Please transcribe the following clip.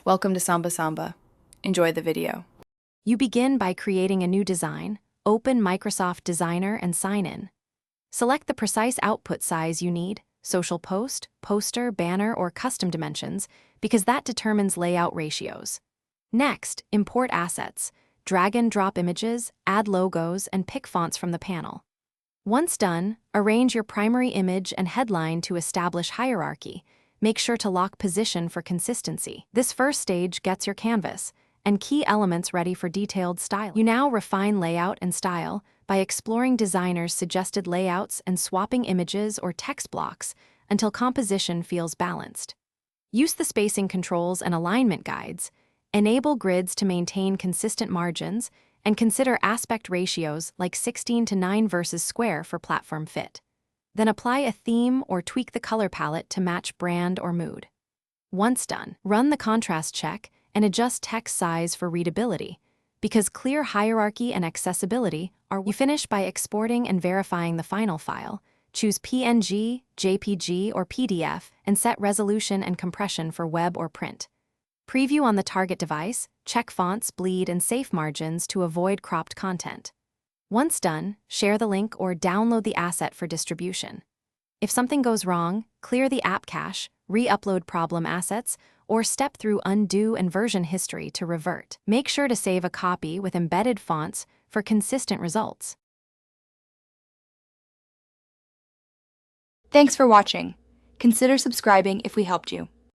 Welcome to Samba Samba. Enjoy the video. You begin by creating a new design. Open Microsoft Designer and sign in. Select the precise output size you need, social post, poster, banner, or custom dimensions, because that determines layout ratios. Next, import assets. Drag and drop images, add logos, and pick fonts from the panel. Once done, arrange your primary image and headline to establish hierarchy. Make sure to lock position for consistency. This first stage gets your canvas and key elements ready for detailed styling. You now refine layout and style by exploring designers' suggested layouts and swapping images or text blocks until composition feels balanced. Use the spacing controls and alignment guides, enable grids to maintain consistent margins, and consider aspect ratios like 16:9 versus square for platform fit. Then apply a theme or tweak the color palette to match brand or mood. Once done, run the contrast check and adjust text size for readability, because clear hierarchy and accessibility are. You finish by exporting and verifying the final file. Choose PNG, JPG, or PDF, and set resolution and compression for web or print. Preview on the target device, check fonts, bleed, and safe margins to avoid cropped content. Once done, share the link or download the asset for distribution. If something goes wrong, clear the app cache, re-upload problem assets, or step through undo and version history to revert. Make sure to save a copy with embedded fonts for consistent results. Thanks for watching. Consider subscribing if we helped you.